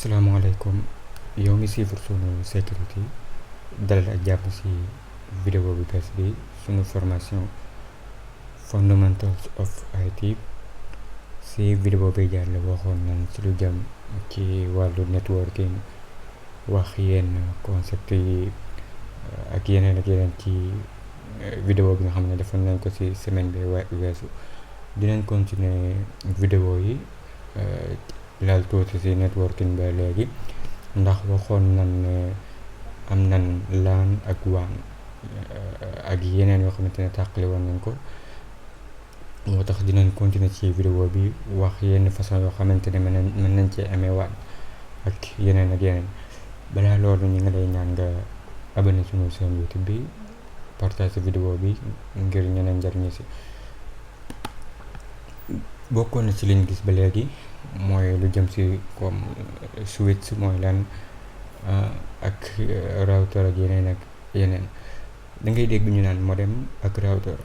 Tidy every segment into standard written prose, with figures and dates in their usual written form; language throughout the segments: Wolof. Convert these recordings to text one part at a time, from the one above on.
salaamaaleykum yow mi suivre sunu sécurité dalal ak jàpp ci vidéo bu bees bi sunu formation fundamentals of IT. ci vidéo bi jaar la waxoon nañ ci lu jëm ci wàllu networking, wax yenn concept yi ak yeneen ci vidéo bi nga xam ne defoon nañ ko ci semaine bi weesu. dinañ continuer vidéo yi laal tuuti ci networking ba léegi, ndax waxoon nañ ne am nañ LAN ak WAN ak yeneen yoo xamante ne tàqale woon nañ ko. moo tax dinañ continuer ci vidéo bi wax yenn façon yoo xamante ne mën nañ cee amee WAN ak yeneen. balaa loolu ñu ngi lay ñaan nga abonné suñu chaîne YouTube bi, partage vidéo bi ngir ñeneen njariñu ci. bokkoon na ci liñ gis ba léegi mooy lu jëm ci comme switch mooy lan ak router ak yeneen. da ngay dégg ñu naan modem ak router.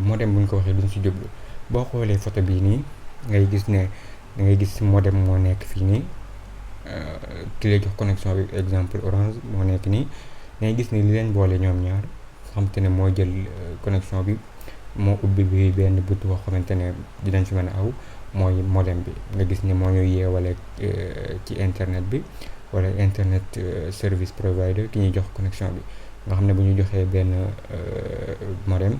modem buñ ko waxee duñ ci jublu. boo xoolee photo bii nii ngay gis ne da ngay gis modem moo nekk fii nii, ki lay jox connexion bi exemple Orange moo nekk nii. ngay gis ne li leen boole ñoom ñaar xam te ne moo jël connexion bi moo ubbi bi benn but boo xamante ne dinañ fi mën a aw, mooy modem bi. nga gis ne moo ñuy yeewale ci internet bi, wala internet service provider ki ñuy jox connexion bi. nga xam ne bu ñu joxee benn modem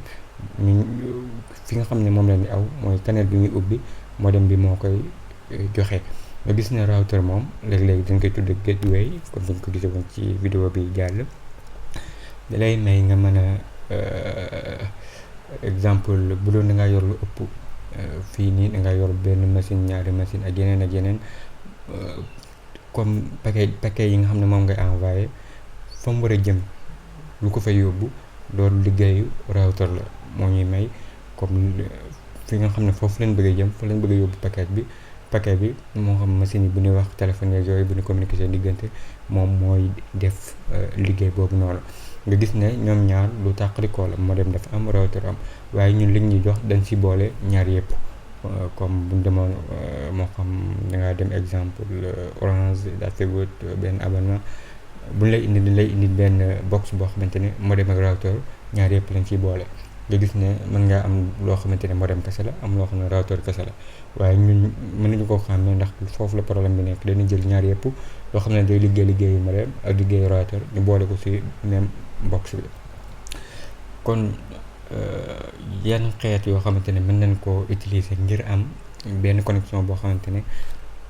fi nga xam ne moom la ni aw mooy canal bi muy ubbi, modem bi moo koy joxe. nga gis ne router moom léeg-léeg dañ koy tudd gateway comme dañ ko gisee woon ci vidéo bi jàll. da lay may nga mën a exemple bu doon da ngaa yor lu ëpp fii nii da ngaa yor benn machine, ñaari machine ak yeneen comme paquet yi nga xam ne moom ngay envoyé fa mu war a jëm lu ko fay yóbbu, loolu liggéeyu router la. moo ñuy may comme fi nga xam ne foofu leen bëgg a jëm, fa leen bëgg a yóbbu paquet bi moo xam machine yi bu ñuy wax téléphone yeeg yooyu bu ñu communiquer seen diggante, moom mooy def liggéey boobu noonu. nga gis ne ñoom ñaar lu tàqalikoo la, modem dafa am router am, waaye ñun liñ ñuy jox dañ ci boole ñaar yëpp. comme buñ demoon moo xam dangaa dem exemple Orange daal fi wut benn abonnement, buñ lay indi dañ lay indi benn box boo xamante ne modem ak router ñaar yëpp lañ ciy boole. nga gis ne mën ngaa am loo xamante ne modem kese la, am loo xam ne router kese la, waaye ñun mënuñu koo xàmmee ndax foofu la problème bi nekk. dañuy jël ñaar yëpp loo xam ne day liggéeyu modem ak liggéeyu router ñu boole ko ci même box bi. kon yenn xeet yoo xamante ne mën nañ koo utiliser ngir am benn connexion boo xamante ne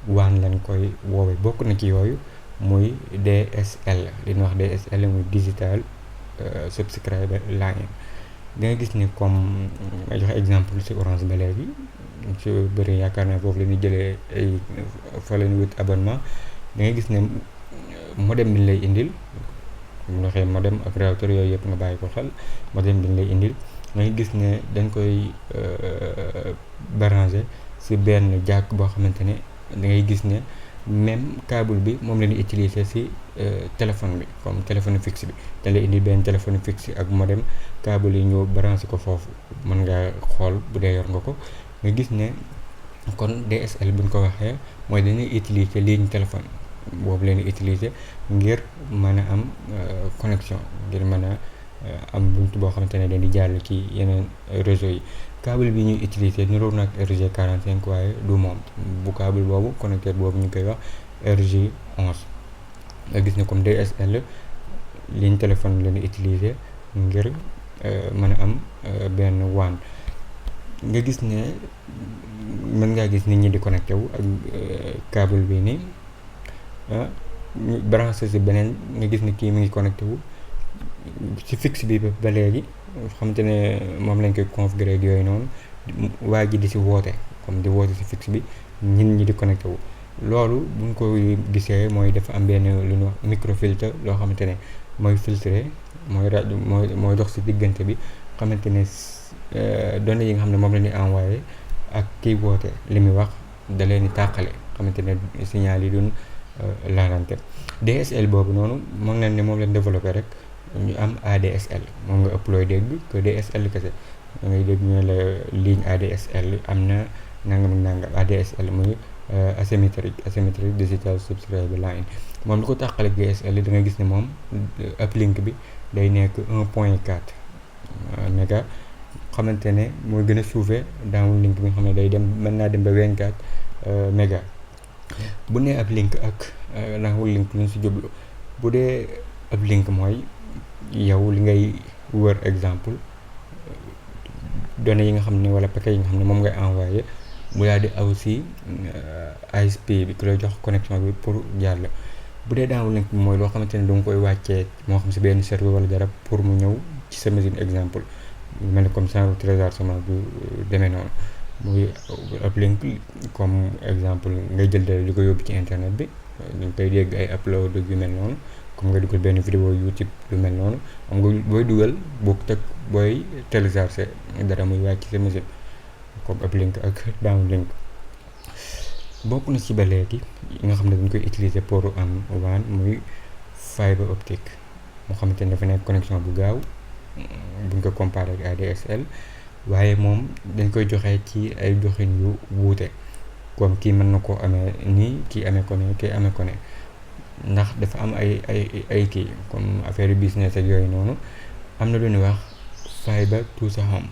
WAN lañ koy woowee. bokk na ci yooyu muy DSL, li ñuy wax DSL muy digital subscriber line. da nga gis ni comme ma joxe exemple ci Orange ba léegi ci bëri yaakaar naa foofu la ñuy jëlee ay fa la ñuy wut abonnement. da ngay gis ne modem bi lay indil, mu waxee modem ak router yooyu yëpp nga bàyyi ko xel. modem bi lay indil nga gis ne dañ koy branché ci benn jack boo xamante ne da ngay gis ne même câble bi moom la ñuy utiliser ci téléphone bi, comme téléphone fixe bi dañ lay indi benn téléphone fixe ak modem, câble yi ñu branché ko foofu. mën nga xool bu dee yor nga ko. nga gis ne kon DSL buñ ko waxee mooy dañuy utiliser ligne téléphone boobu leen utiliser ngir mën a am connexion, ngir mën a am buntu boo xamante ne dañuy jàll ci yeneen réseau yi. câble bi ñuy utiliser niroo nag RJ45 waaye du moom. bu câble boobu connecteur boobu ñu koy wax RJ11. nga gis ne comme DSL ligne téléphone la ñuy utiliser ngir mën a am benn WAN. nga gis ne mën ngaa gis nit ñi di connecté wu ak câble bi nii ñu branché ci beneen. nga gis ne kii mi ngi connecté wu ci fixe bi ba léegi, xamante ne moom lañ koy configurer ak yooyu noonu. waa ji di ci woote comme di woote ci fixe bi, nit ñi di connecté wu. loolu buñ ko gisee mooy dafa am benn lu ñuy wax microfiltre, loo xamante ne mooy filtrer, mooy rajo mooy dox ci diggante bi, xamante ne données yi nga xam ne moom la ñuy envoyé ak kiy woote li muy wax da leen di tàqale, xamante ne signal yi duñ laalante. DSL boobu noonu moom lañ ne moom lañ développé rek ñu am ADSL, moom nga ëpp looy dégg que DSL kese. da ngay dégg ñu ne la ligne ADSL am na nangam ak nangam ADSL muy asymmetric digital subscriber line. moom lu ko tàqale DSL da nga gis ne moom uplink bi day nekk 1.4 méga, xamante ne mooy gën a suufee downlink bi nga xam ne day dem mën naa dem ba 24 méga. bu nee uplink ak downlink lu ñu si jublu, bu dee uplink mooy yow li ngay wër exemple données yi nga xam ne wala paquet yi nga xam ne moom ngay envoyé mu daal di aw si ISP bi ku lay jox connexion bi pour jàll. bu dee downlink bi mooy loo xamante ne da nga koy wàccee moo xam si benn serveur wala dara pour mu ñëw ci sa machine exemple mel ni comme genre téléchargement bu demee noonu. muy uplink comme exemple ngay jël dara di ko yóbbu ci internet bi dañ koy dégg ay upload yu mel noonu, comme nga dugal benn vidéo YouTube lu mel noonu. xam nga booy dugal bokkut ak booy télécharger dara muy wàcc sa machine comme uplink ak downlink. bokk na ci ba léegi yi nga xam ne dañ koy utiliser pour am WAN muy fibre optique, moo xamante ne dafa nekk connexion bu gaaw buñ ko comparé ak ADSL, waaye moom dañ koy joxe ci ay joxin yu wuute, comme kii mën na koo amee nii, kii amee ko ne, kii amee ko ne, ndax dafa am ay kii comme affaire business ak yooyu noonu. am na lu ñuy wax fiber to the home,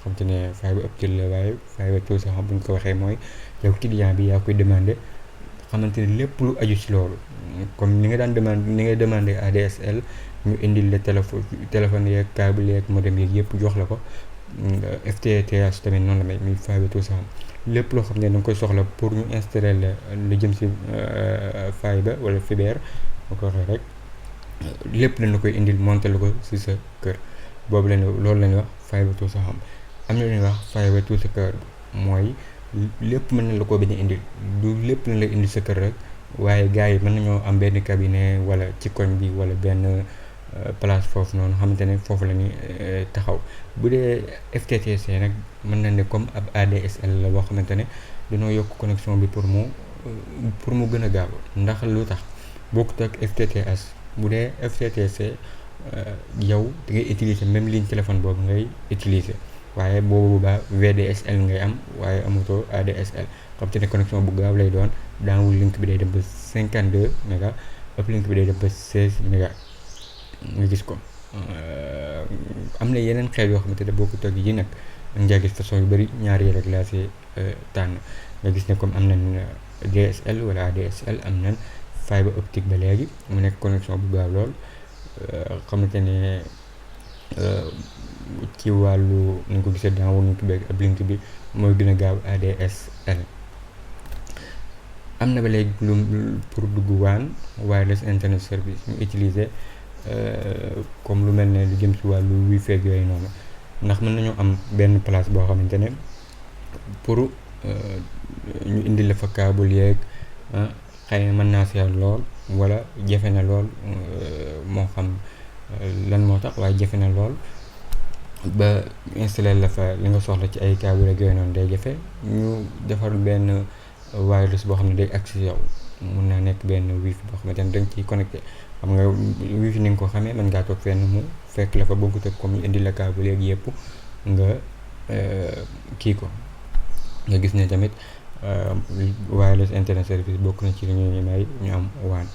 xam te ne fiber optique la, waaye fiber to the home bu ñu ko waxee mooy yow client bi yaa koy demandé, xamante ne lépp lu aju ci loolu, comme ni nga daan demandé ni ngay demandé ADSL ñu indil la téléphone yeeg câble yeeg modem yeeg yëpp jox la ko. FTTH tamit noonu la may muy fiber to the home, lépp loo xam ne da nga koy soxla pour ñu installer la lu jëm si fiber wala fiber boo ko waxee rek lépp dañ la koy indil monter la ko si sa kër. boobu loolu la ñuy wax fiber to the home. am na lu ñuy wax fiber to the curb, mooy lépp mën na la ko bañ a indil, du lépp lañ la indil sa kër rek, waaye gars yi mën nañoo am benn cabinet wala ci koñ bi wala benn place foofu noonu xamante ne foofu la ñuy taxaw. bu dee FTTC nag mën na ne comme ab ADSL la boo xamante ne dañoo yokk connexion bi pour mu gën a gaaw. ndax lu tax bokkut ak FTTH, bu dee FTTC yow da ngay utiliser même ligne téléphone boobu ngay utiliser, waaye boobu ba VDSL ngay am waaye amatoo ADSL, xam te ne connexion bu gaaw lay doon. downlink bi day dem ba 52 méga, uplink bi day dem ba 16 méga nga gis ko. am na yeneen xeet yoo xamante ne bokkut ak yi nag nga gis façon yu bëri, ñaar yi rek laa si tànn. nga gis ne comme am nañ DSL wala ADSL, am nañ fibre optique ba léegi mu nekk connexion bu gaaw lool, xamante ne ci wàllu ni ko gisee downlink bi ak uplink bi mooy gën a gaaw ADSL. am na ba léegi lu pour dugg WAN wireless internet service ñu utiliser comme lu mel ne lu jëm si wàllu wifi ak yooyu noonu, ndax mën nañoo am benn place boo xamante ne pour ñu indi la fa câble yeeg xëy na mën naa seer lool wala jafe na lool, moo xam lan moo tax, waaye jafe na lool ba installer la fa li nga soxla ci ay câble ak yooyu noonu day jafe. ñu defar benn wireless boo xam ne day accès yow, mun naa nekk benn wifi boo xamante ne dañ ciy connecté. xam nga wifi ni nga ko xamee mën ngaa toog fenn mu fekk la fa bokkut ak comme ñu indi la câble léegi yëpp nga kii ko. nga gis ne tamit wireless internet service bokk na ci li ñuy may ñu am WAN.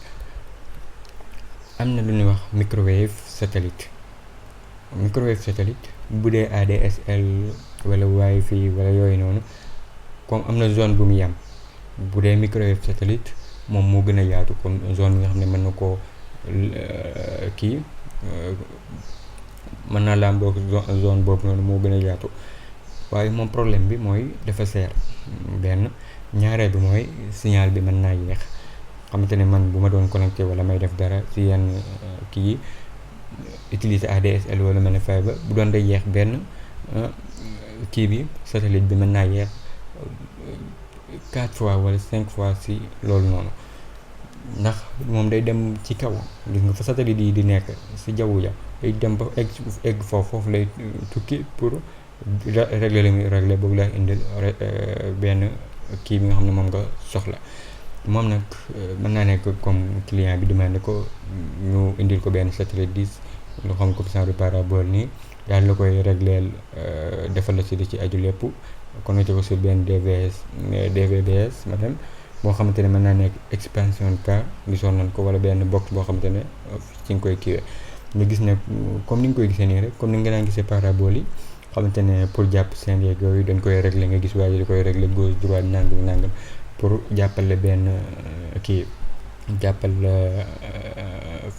am na lu ñuy wax microwave satellite. microwave satellite bu dee ADSL wala wifi wala yooyu noonu, comme am na zone bu mu yem. bu dee microwave satellite moom moo gën a yaatu, comme zone bi nga xam ne mën na koo kii mën naa làmboo zone boobu noonu moo gën a yaatu, waaye moom problème bi mooy dafa seer benn. ñaareel bi mooy signal bi mën naa yéex, xamante ne man bu ma doon connecté wala may def dara ci yenn kii utiliser ADSL wala mel ne fiber bu doon day yéex benn kii bi satellite bi mën naa yéex 4 fois wala 5 fois ci loolu noonu, ndax moom day dem ci kaw. gis nga fa satellite yi di nekk ci jaww ja day dem ba egg foofu lay tukki pour régler li muy régler boog lay indil benn kii bi nga xam ne moom nga soxla. moom nag mën naa nekk comme client bi demandé ko ñu indil ko benn satellite 10 lu xam ko genre parabole nii daal la koy régleel defal la ci li ci aju lépp connecté ko sur benn DVBS madame boo xamante ne mën naa nekk expansion car gisoon nañ ko wala benn box boo xamante ne ci nga koy kiiwee nga gis ne comme ni nga koy gisee nii rek comme ni nga daan gisee parabole yi xamante ne pour jàpp seen yeeg yooyu dañ koy régler nga gis waa ji di koy régler gauche droite nangam pour jàppale benn kii jàppal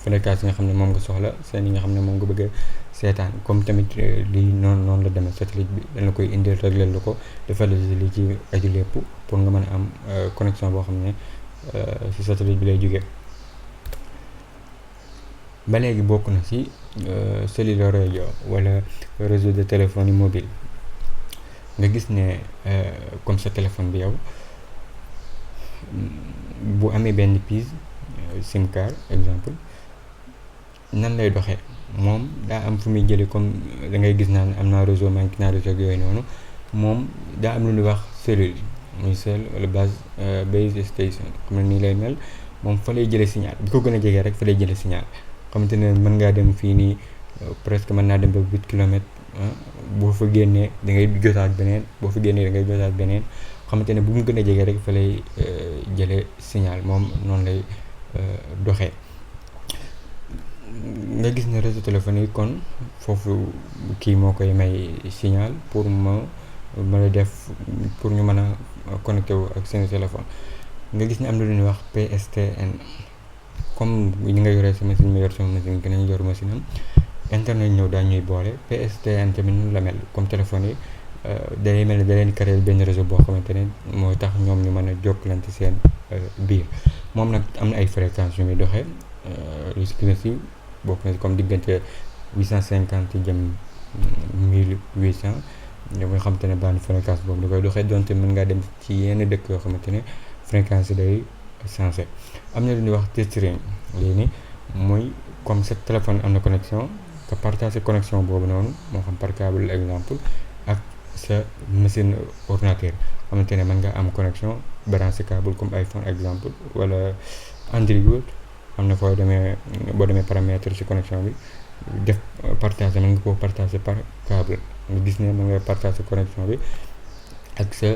fréquence yi nga xam ne moom nga soxla seen yi nga xam ne moom nga bëgg a seetaan comme tamit lii noonu la demee satellite bi dañ la koy indil régler lu ko defal la li ci aju lépp pour nga mën a am connexion boo xam ne ci satellite bi lay jógee. ba léegi bokk na ci cellulaire radio wala réseau de téléphonie mobile nga gis ne comme sa téléphone bi yow bu amee benn prise SIM card exemple nan lay doxee moom daa am fu muy jëlee comme da ngay gis naan am naa réseau manqué naa réseau yooyu noonu moom daa am lu ñuy wax cellule muy cell wala base station xam ne nii lay mel moom fa lay jëlee signal bi ko gën a jegee rek fa lay jëlee signal xamante ne mën ngaa dem fii nii presque mën naa dem ba 8 kilomètres boo fa génnee da ngay jotaat beneen boo fa génnee da ngay jotaat beneen xamante ne bu mu gën a jege rek fa lay jëlee signal moom noonu lay doxee. nga gis ne réseau téléphonique kon foofu kii moo koy may signal pour mën a def pour ñu mën a connecté wu ak seen téléphone nga gis ne am na lu ñuy wax PSTN comme ñi nga yoree sa machine ma yor sama machine keneen yor machine am internet ñëw daa ñuy boole PSTN tamit noonu la mel comme téléphone yi day mel ne da leen créer benn réseau boo xamante ne mooy tax ñoom ñu mën a jokkalante seen biir moom nag am na ay fréquences yu muy doxee lu si gën a siiw bokk na si comme diggante 850 jëm 1800 ñoo nga xamante ne bande fréquence boobu da koy doxee donte mën ngaa dem ci yenn dëkk yoo xamante ne fréquence yi day changé. am na lu ñuy wax tethering léegi nii mooy comme sa téléphone am na connexion nga partage connexion boobu noonu moo xam par câble exemple ak sa machine ordinateur xamante ne mën nga am connexion branché câble comme iPhone exemple wala Android am na foo demee boo demee paramètre ci connexion bi def partager mën nga koo partager par câble nga gis ne mën nga partager connexion bi ak sa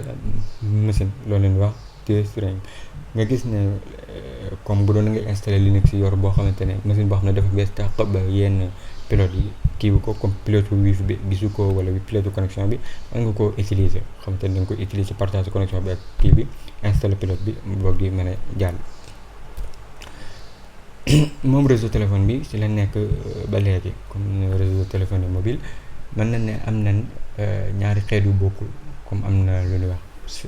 machine loolu leen wax tethering nga gis ne comme bu doon nga installé Linux yor boo xamante ne machine boo xam ne dafa bees tax ba yenn pilote yi kii bi ko comme pilote wifi bi gisu ko wala pilote connexion bi mën nga koo utiliser xamante ne da nga koy utiliser partage connexion bi ak kii bi installé pilote bi boog di mën a jàll. moom réseau téléphone bi ci la nekk ba léegi comme réseau téléphone mobile mën na ne am nañ ñaari xeet yu bokkul comme am na lu ñuy wax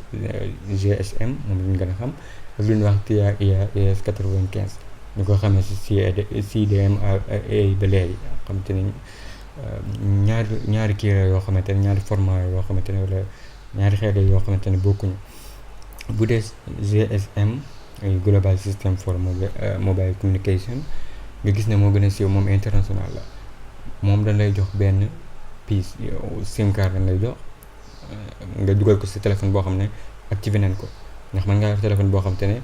GSM moom la ñu gën a xam ak lu ñuy wax TIA-ES 95 ñu ko xamee ci CDMA ba léegi xamante ne ñaari kii la yoo xamante ne ñaari format yoo xamante ne wala ñaari xeet yoo xamante ne bokkuñu bu dee GSM Global System for Mobile Communication nga gis ne moo gën a siiw moom international la moom dañ lay jox benn pièce SIM card dañ lay jox nga dugal ko ci téléphone boo xam ne activé nañ ko ndax mën ngaa yor téléphone boo xam te ne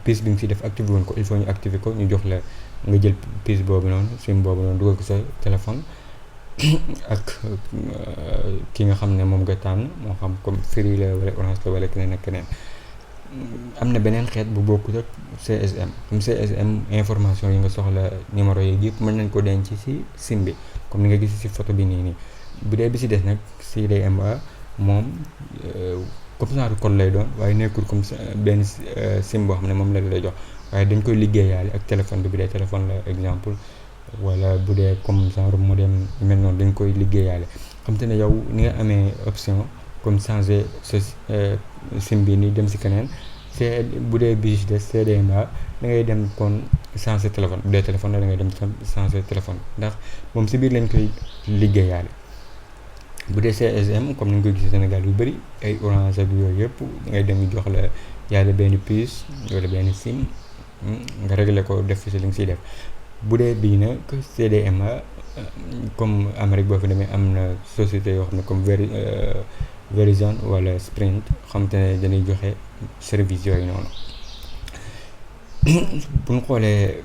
pièce bi nga ci def activé woon ko il faut ñu activé ko ñu jox la nga jël pièce boobu noonu SIM boobu noonu dugal ko sa téléphone ak ki nga xam ne moom nga tànn moo xam comme Free la wala Orange la wala keneen ak keneen. am na beneen xeet bu bokkut ak CSM comme CSM information yi nga soxla numéro yi yëpp mën nañ ko denc ci SIM bi comme ni nga gis ci photo bi nii bu dee bi ci des nag CDMA moom comme genre code lay doon waaye nekkul comme benn SIM boo xam ne moom la lay jox waaye dañ koy liggéeyaale ak téléphone bi bu dee téléphone la exemple wala bu dee comme genre modem mel noonu dañ koy liggéeyaale xam te ne yow ni nga amee option comme changer sa SIM bi nii dem ci keneen bu dee bi ci des CDMA da ngay dem kon changer téléphone bu dee téléphone la da ngay dem changer téléphone ndax moom ci biir lañ koy liggéeyaale. bu dee CSM comme ni nga koy gis Sénégal yu bëri ay Orange ak yooyu yëpp da ngay dem ñu jox la yàlla benn puce wala benn SIM nga réglé ko def ci li nga ciy def. bu dee bii nag CDMA comme Amérique boo fi demee am na société yoo xam ne comme Verizon wala Sprint xam te ne dañuy joxe service yooyu noonu. bu ñu xoolee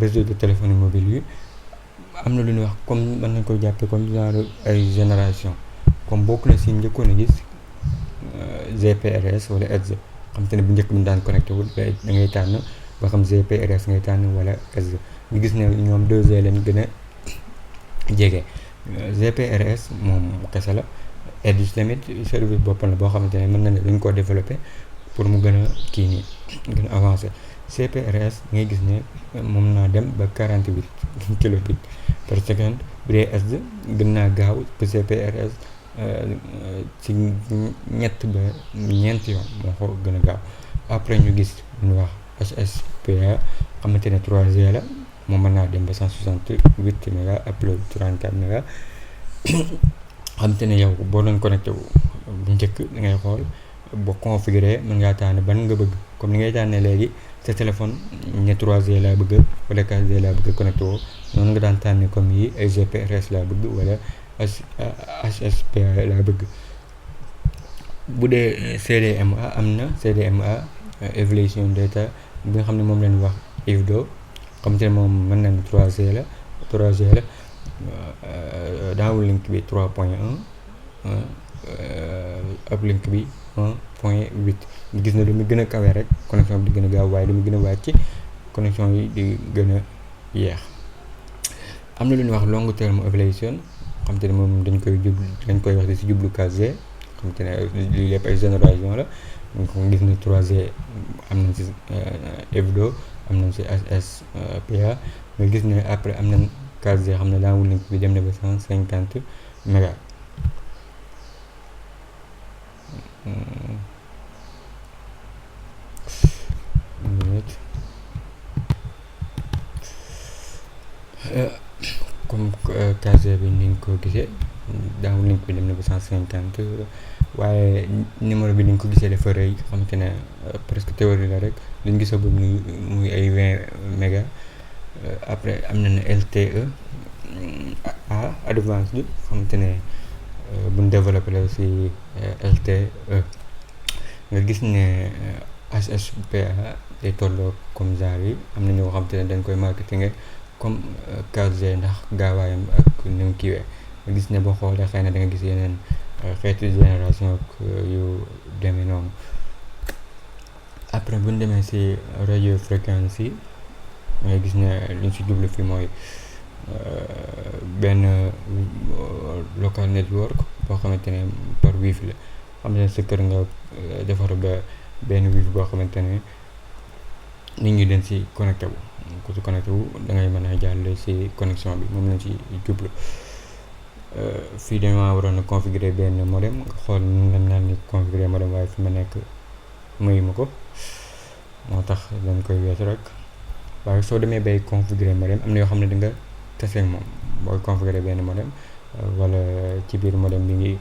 réseau de téléphonie mobile yi am na lu ñuy wax comme mën nañ ko jàppee comme genre ay génération comme bokk na si njëkkoon a gis GPRS wala Edge, xam te ne bu njëkk bi ñu daan connecté wul da ngay tànn ba xam GPRS ngay tànn wala Edge. ñu gis ne ñoom 2G leen gën a jege. GPRS moom kese la. Edge tamit service boppam la boo xamante ne mën na ne dañ koo développé pour mu gën a kii nii gën a avancé. GPRS ngay gis ne moom naa dem ba 48 kilobits par seconde. bu dee Edge gën naa gaaw que GPRS ci ñett ba ñeent yoon moo ko gën a gaaw. après ñu gis ñu wax HSPA xamante ne 3G la, moom mën naa dem ba 168 méga upload 34 méga. xamante ne yow boo doon connecté wu bu njëkk da ngay xool boo configuré mën ngaa tànn ban nga bëgg, comme ni ngay tànnee léegi sa téléphone ne 3G laa bëgg wala 4G laa bëgg connecté woo, noonu nga daan tànne comme yi ay GPRS laa bëgg wala HSPA laa bëgg. bu dee CDMA am na CDMA Evolution Data bi nga xam ne moom lañu wax IVDO, xamante ne moom mën na ne 3G la downlink bi 3.1 uplink bi 1.8. ñu gis ne lu mu gën a kawe rek connexion bi di gën a gaaw, waaye lu mu gën a wàcc connexion yi di gën a yeex. am na lu ñuy wax long term evolution, xam te ne moom dañ koy wax di si jublu 4G, xam te ne lii lépp ay génération la. donc gis ne 3G am nañ si IVDO, am nañ si HSPA, nga gis ne après am nañ 4G xam ne downlink bi dem na ba 150 méga. comme 4G bi ni nga ko gisee downlink bi dem na ba 150, waaye numéro bi ni nga ko gisee dafa rëy, xamante ne presque théorie la rek liñ gisagul muy ay 20 méga. après am na ne LTE advanced bi, xamante ne buñ développé la si LTE. nga gis ne HSPA day tolloo comme genre yi, am na ñoo xamante ne dañ koy marketing comme 4G ndax gaawaayam ak ni mu kiiwee. nga gis ne boo xoolee xëy na da nga gis yeneen xeetu génération ak yu demee noonu. après buñ demee si radio fréquence nga gis ne liñ si jublu fi mooy benn local network boo xamante ne par wifi la, xam ne sa kër nga defar ba benn wifi boo xamante ne nit ñi dañ si connecté wu, ku si connecté wu da ngay mën a jàll si connexion bi, moom lañ si jublu. fii dañoo waroon a configurer benn modem, nga xool nu lañ naan ni configurer modem, waaye fi ma nekk mayu ma ko, moo tax dañ koy weesu rek. waaye soo demee bay configurer modem am na yoo xam ne da nga tase ak moom booy configurer benn modem wala ci biir modem bi ngi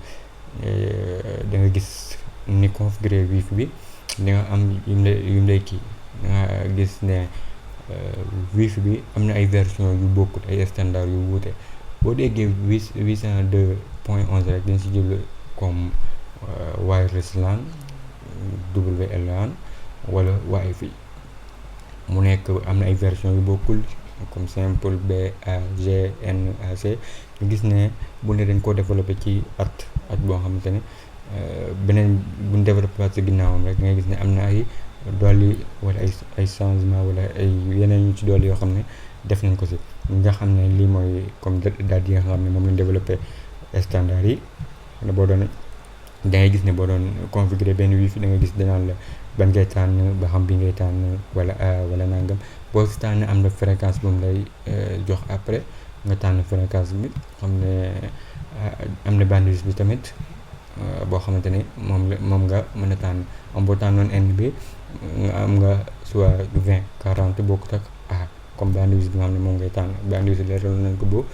da nga gis ni configurer wifi bi, di nga am yim lay kii, da nga gis ne wifi bi am na ay version yu bokkut, ay standard yu wuute. boo déggee 802.11 rek dañ si jël comme wireless LAN, WLAN wala Wi-Fi. mu nekk am na ay version yu bokkul comme simple BAG NAC. ñu gis ne bu ne dañ koo développé ci at boo xamante ne beneen buñ développé waat si ginnaawam rek ngay gis ne am na ay dolli wala ay changement wala ay yeneen ñu ci dolli yoo xam ne def nañ ko si, nga xam ne lii mooy comme daal yi nga xam ne moom lañ développé standard yi. boo doon da ngay gis ne boo doon configurer benn wifi da nga gis danaan la ban ngay tànn ba xam bi ngay tànn wala wala nangam. boo si tànn am na fréquence bu mu lay jox, après nga tànn fréquence bi, xam ne am na bandwidth bi tamit boo xamante ne moom nga mën a tànn. am boo tànnoon N bi nga am nga soit 20 40 bokkut ak comme bandwidth bi nga xam ne moom ngay tànn. bandwidth leeral nañ ko bu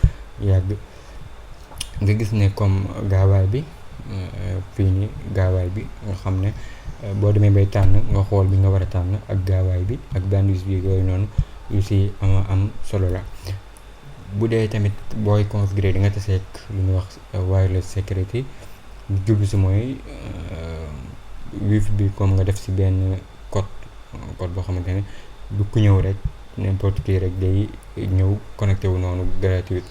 yàgg. nga gis ne comme gaawaay bi fii nii gaawaay bi nga xam ne boo demee bay tànn nga xool bi nga war a tànn ak gaawaay bi ak bandwidth bi yooyu noonu yu si am solo la. bu dee tamit booy configurer di nga taseeg lu ñuy wax wireless security. jublu si mooy wifi bi comme nga def si benn code boo xamante ne du ku ñëw rek n'importe qui rek day ñëw connecté wu noonu gratuit.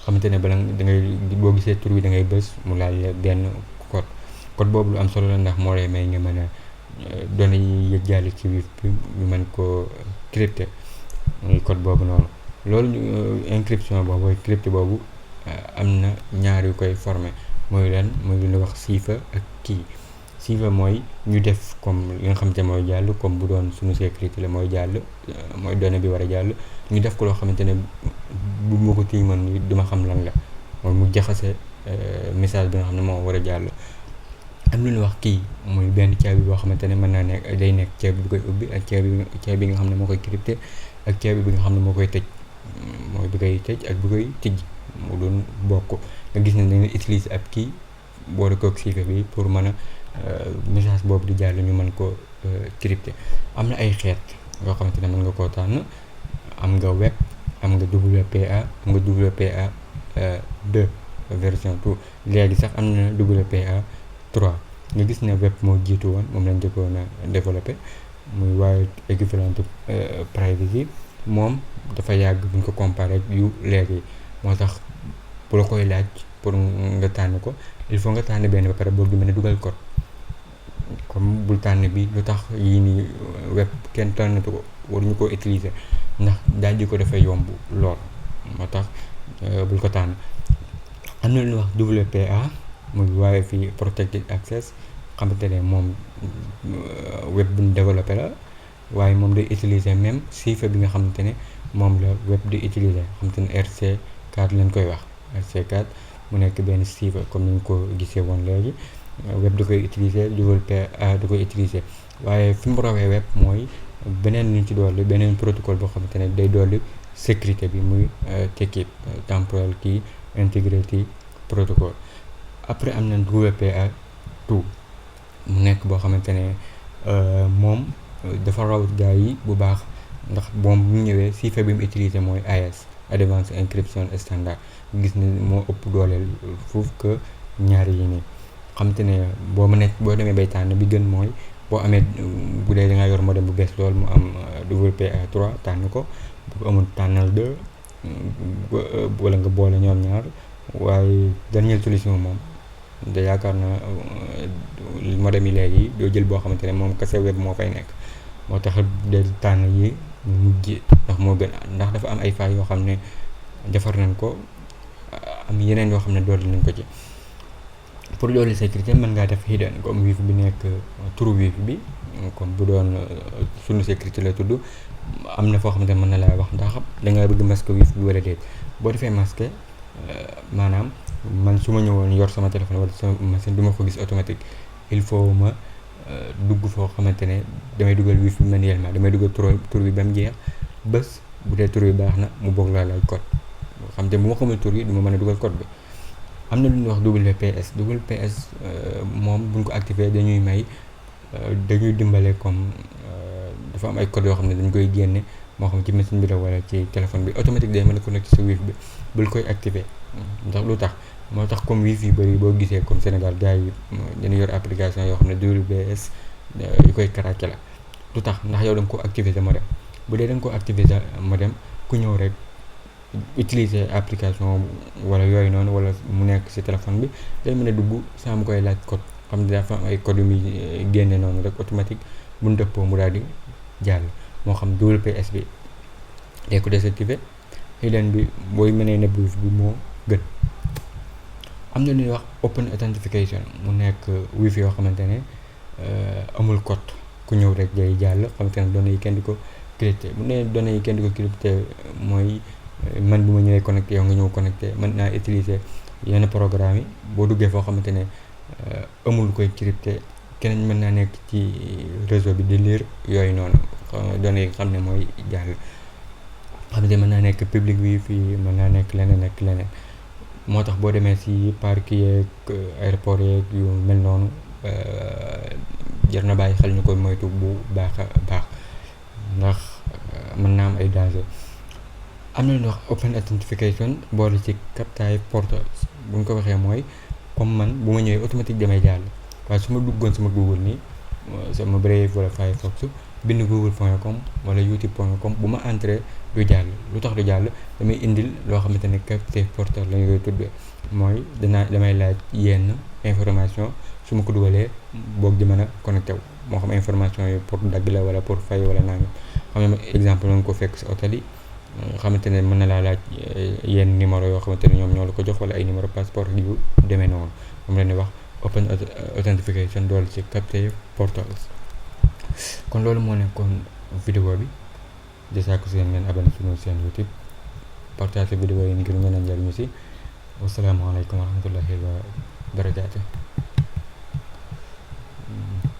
xamante ne bala da ngay boo gisee tur bi da ngay bës mu laaj la benn code boobu lu am solo la ndax moo lay may nga mën a données yi yëg jàll ci wifi bi ñu mën ko crypté muy code boobu noonu. loolu encryption boobu crypté boobu am na ñaar yu koy formé mooy lan mooy lu ñuy wax chiffre ak key. chiffre mooy ñu def comme li nga xamante mooy jàll comme bu doon suñu sécurité la mooy jàll mooy données bi war a jàll ñu def ko loo xamante ne bu ma ko tiimoon duma xam lan la mooy mu jaxase message bi nga xam ne moo war a jàll. am lu ñuy wax kii muy benn caabi boo xamante ne mën naa nekk day nekk caabi bi koy ubbi ak caabi bi nga xam ne moo koy crypté ak caabi bi nga xam ne moo koy tëj mooy bi koy tëj ak bi koy tijj mu doon bokk. nga gis ne dañuy utiliser ab kii boole koog chiffre bi pour mën a message boobu di jàll ñu mën ko crypté. am na ay xeet yoo xamante ne mën nga koo tànn am nga web am nga WPA am nga WPA 2 version 2 léegi sax am na WPA 3 nga gis ne web moo jiitu woon moom lañ jëkkoon a développé muy waaye equivalent privacy moom dafa yàgg buñ ko comparé ak yu léegi moo tax bu la koy laaj pour nga tànn ko il faut nga tànn benn ba pare boog di mën a dugal code comme bul tànn bi lu tax yii nii web kenn tànnatu ko waruñu koo utiliser ndax daal di ko dafay yomb lool moo tax bul ko tànn. am na lu ñuy wax WPA muy Wi-Fi protected access xamante ne moom web bu ñu développé la waaye moom day utiliser même chiffre bi nga xamante ne moom la web di utiliser xamante ne RC4 lañ koy wax RC4 mu nekk benn chiffre comme ni ñu ko gisee woon léegi web da koy utiliser WPA da koy utiliser waaye fi mu rawee web mooy beneen ñu ci dolli beneen protocole boo xamante ne day dolli sécurité bi muy TKIP Temporal Key Integrity Protocol. après am na WPA 2 mu nekk boo xamante ne moom dafa raw gaa yi bu baax ndax moom bu ñëwee chiffre bi mu utiliser mooy AES Advanced Encryption Standard gis ne moo ëpp dooleel foofu que ñaari yi nii xamante ne boo demee bay tànn bi gën mooy boo amee bu dee da ngaa yor modem bu bees lool mu am WPA 3 tànn ko bu amul tànnal 2 wala nga boole ñoom ñaar waaye dernière solution moom da yaakaar na modem yi léegi doo jël boo xamante ne moom kese web moo fay nekk moo tax del tànn yi mujj ndax moo gën ndax dafa am ay failles yoo xam ne defar nañ ko am yeneen yoo xam ne dolli nañ ko ci. pour dolli sécurité mën ngaa def hidden comme wifi bi nekk turu wifi bi comme bu doon sunu sécurité la tudd am na foo xamante ne mën na laa wax ndax da nga bëgg masque wifi bi wala déet boo defee masque maanaam man su ma ñëwoon yor sama téléphone wala sama machine du ma ko gis automatique il faut ma dugg foo xamante ne damay dugal wifi bi manuellement damay dugal tur bi ba mu jeex bés bu dee tur bi baax na mu boog laa lay code xam te bu ma xamul tur bi du ma mën a dugal code bi. am na lu ñuy wax WPS moom buñ ko activé dañuy dimbale comme dafa am ay code yoo xam ne dañ koy génne moo xam ci machine bi la wala ci téléphone bi automatique day mën a connecté sa wifi bi bul koy activé ndax lu tax moo tax comme wifi yu bëri boo gisee comme Sénégal gars yi dañu yor application yoo xam ne WPS yu koy craqué la lu tax ndax yow da nga ko activé sa modem bu dee da nga ko activé sa modem ku ñëw rek utiliser application wala yooyu noonu wala mu nekk ci téléphone bi day mën a dugg saa mu koy laaj code xam ne dafa am ay code yu muy génne noonu rek automatique bu ñu dëppoo mu daal di jàll moo xam WPS bi day ko désactivé hidden bi booy mënee nëbb wifi bi moo gën. am na lu ñuy wax open authentication mu nekk wifi yoo xamante ne amul code ku ñëw rek day jàll xamante ne données yi kenn di ko crypté bu ne données yi kenn di ko crypté mooy man bu ma ñëwee connecté yow nga ñëw connecté mën naa utiliser yenn programme yi boo duggee foo xamante ne amul koy crypté keneen mën naa nekk ci réseau bi di lire yooyu noonu données yi nga xam ne mooy jàll xamante mën naa nekk public wifi mën naa nekk leneen ak leneen moo tax boo demee ci parc yeeg aéroport yeeg yu mel noonu jar na bàyyi xel ñu koy moytu bu baax a baax ndax mën naa am ay danger. am na lu ñuy wax open authentication boole ci captcha portals bu ñu ko waxee mooy comme man bu ma ñëwee automatique damay jàll waaye su ma duggoon sama Google nii sama Brave wala Firefox bind google.com wala youtube.com bu ma entré du jàll. lu tax du jàll damay indil loo xamante ne capture portal lañu koy tuddee mooy damay laaj yenn information su ma ko dugalee boog di mën a connecté wu moo xam information yi pour dagg la wala pour fay wala nangam xam ne exemple nga ko fekk si hôtel yi xamante ne mën na laa laaj yenn numéro yoo xamante ne ñoom ñoo la ko jox wala ay numéro passeport yu demee noonu moom la ñuy wax open authentication dool ci capture portals. kon loolu moo nekkoon vidéo bi di sàkku seen ngeen abonné suñu seen YouTube partage vidéo yi ngir ngeen a njariñu si wasalaamaaleykum wa rahmatullahi wa barakaatu.